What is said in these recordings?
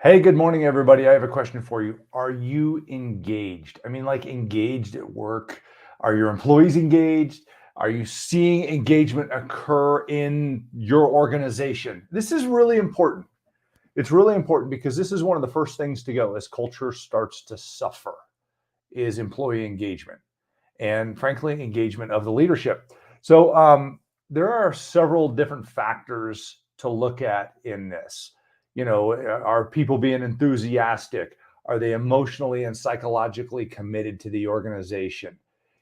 Hey, good morning, everybody. I have a question for you. Are you engaged? I mean, like engaged at work? Are your employees engaged? Are you seeing engagement occur in your organization? This is really important. It's really important because this is one of the first things to go as culture starts to suffer is employee engagement and frankly, engagement of the leadership. So there are several different factors to look at in this. Are people being enthusiastic? Are they emotionally and psychologically committed to the organization?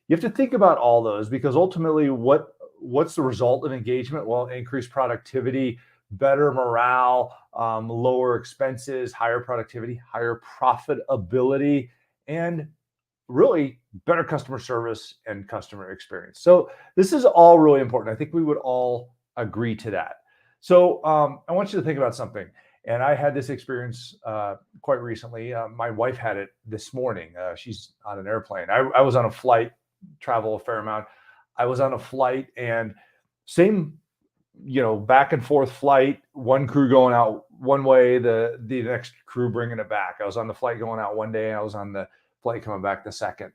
You have to think about all those because ultimately, what's the result of engagement? Well, increased productivity, better morale, lower expenses, higher productivity, higher profitability, and really better customer service and customer experience. So this is all really important. I think we would all agree to that. So I want you to think about something. And I had this experience quite recently. My wife had it this morning. She's on an airplane. I was on a flight, travel a fair amount. I was on a flight and same, back and forth flight, one crew going out one way, the next crew bringing it back. I was on the flight going out one day, I was on the flight coming back the second.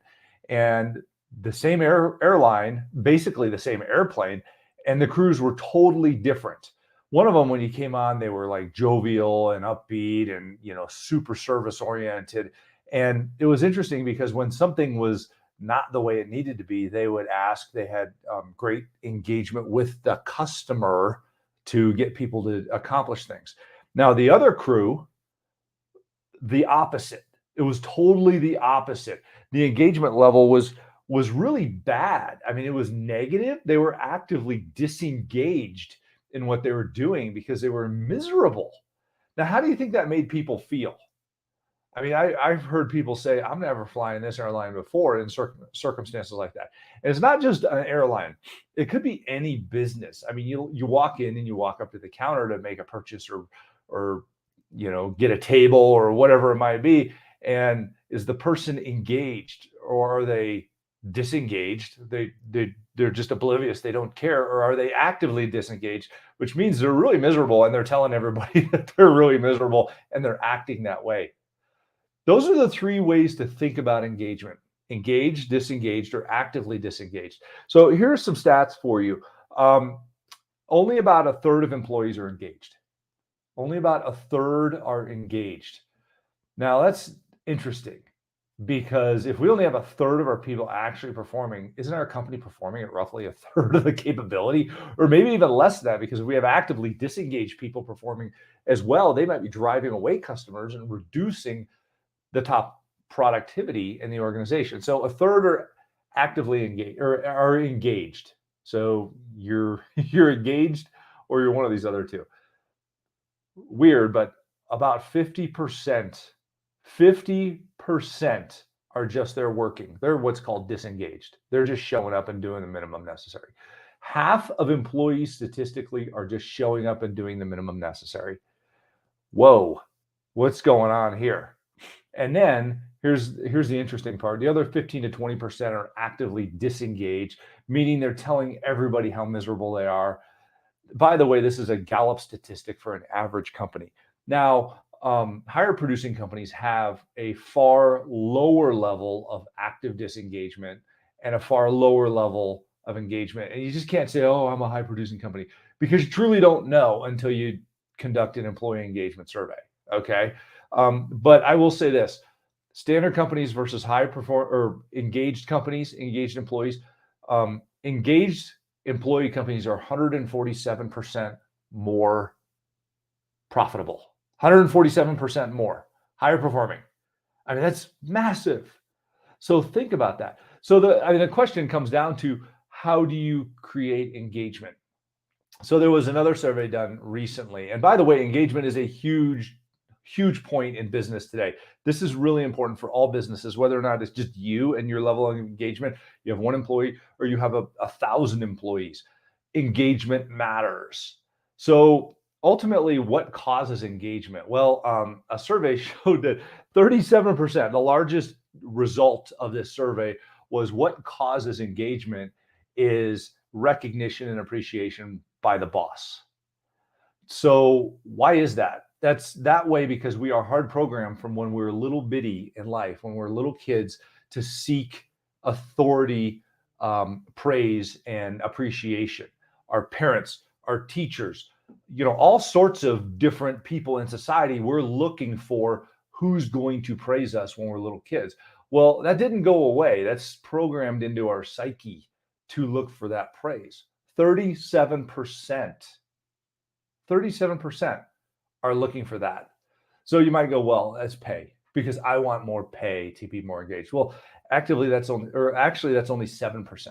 And the same airline, basically the same airplane, and the crews were totally different. One of them, when you came on, they were like jovial and upbeat and super service oriented. And it was interesting because when something was not the way it needed to be, they would ask. They had great engagement with the customer to get people to accomplish things. Now, the other crew, the opposite. It was totally the opposite. The engagement level was really bad. I mean, it was negative. They were actively disengaged in what they were doing because they were miserable. Now, how do you think that made people feel? I mean, I've heard people say, I'm never flying this airline before in circumstances like that. And it's not just an airline. It could be any business. I mean, you walk in and you walk up to the counter to make a purchase or get a table or whatever it might be. And is the person engaged or are they disengaged? They're just oblivious. They don't care. Or are they actively disengaged, which means they're really miserable and they're telling everybody that they're really miserable and they're acting that way. Those are the three ways to think about engagement: engaged, disengaged, or actively disengaged. So here are some stats for you. Only about a third of employees are engaged. Only about a third are engaged. Now that's interesting because if we only have a third of our people actually performing, isn't our company performing at roughly a third of the capability, or maybe even less than that? Because if we have actively disengaged people performing as well, they might be driving away customers and reducing the top productivity in the organization. So a third are actively engaged or are engaged. So you're engaged or you're one of these other two. Weird, but about 50% are just there working. They're what's called disengaged. They're just showing up and doing the minimum necessary. Half of employees statistically are just showing up and doing the minimum necessary. Whoa, what's going on here? And then here's the interesting part. The other 15 to 20% are actively disengaged, meaning they're telling everybody how miserable they are. By the way, this is a Gallup statistic for an average company. Now, higher producing companies have a far lower level of active disengagement and a far lower level of engagement. And you just can't say, oh, I'm a high producing company, because you truly don't know until you conduct an employee engagement survey. Okay. But I will say this: standard companies versus high perform or engaged companies, engaged employees. Engaged employee companies are 147% more profitable, 147% more higher performing. I mean, that's massive. So think about that. So the question comes down to, how do you create engagement? So there was another survey done recently. And by the way, engagement is a huge point in business today. This is really important for all businesses, whether or not it's just you and your level of engagement. You have one employee or you have 1,000 employees. Engagement matters. So ultimately, what causes engagement? Well, a survey showed that 37%, the largest result of this survey, was what causes engagement is recognition and appreciation by the boss. So why is that? that's that way because we are hard programmed from when we're little bitty in life, when we're little kids, to seek authority, praise, and appreciation. Our parents, our teachers, all sorts of different people in society, we're looking for who's going to praise us when we're little kids. Well, that didn't go away. That's programmed into our psyche to look for that praise. 37%, 37% are looking for that. So you might go, well, that's pay because I want more pay to be more engaged. Well, actually that's only 7%.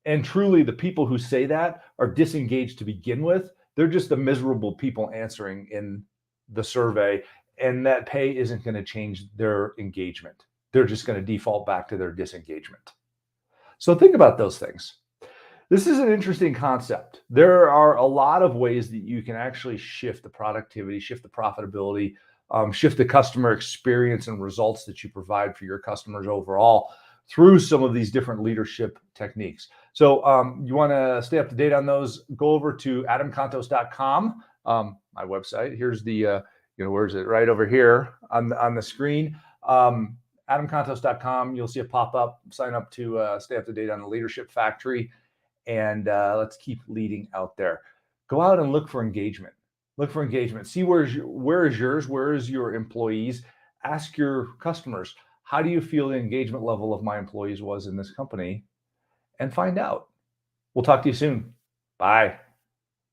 And truly, the people who say that are disengaged to begin with. They're just the miserable people answering in the survey, and that pay isn't going to change their engagement. They're just going to default back to their disengagement. So think about those things. This is an interesting concept. There are a lot of ways that you can actually shift the productivity, shift the profitability, shift the customer experience and results that you provide for your customers overall through some of these different leadership techniques. So you want to stay up to date on those, go over to adamcontos.com, my website. Here's the, where is it? Right over here on the screen. Adamcontos.com, you'll see a pop-up, sign up to stay up to date on the Leadership Factory. And let's keep leading out there. Go out and look for engagement. Look for engagement. See where is yours? Where is your employees? Ask your customers, how do you feel the engagement level of my employees was in this company? And find out. We'll talk to you soon. Bye.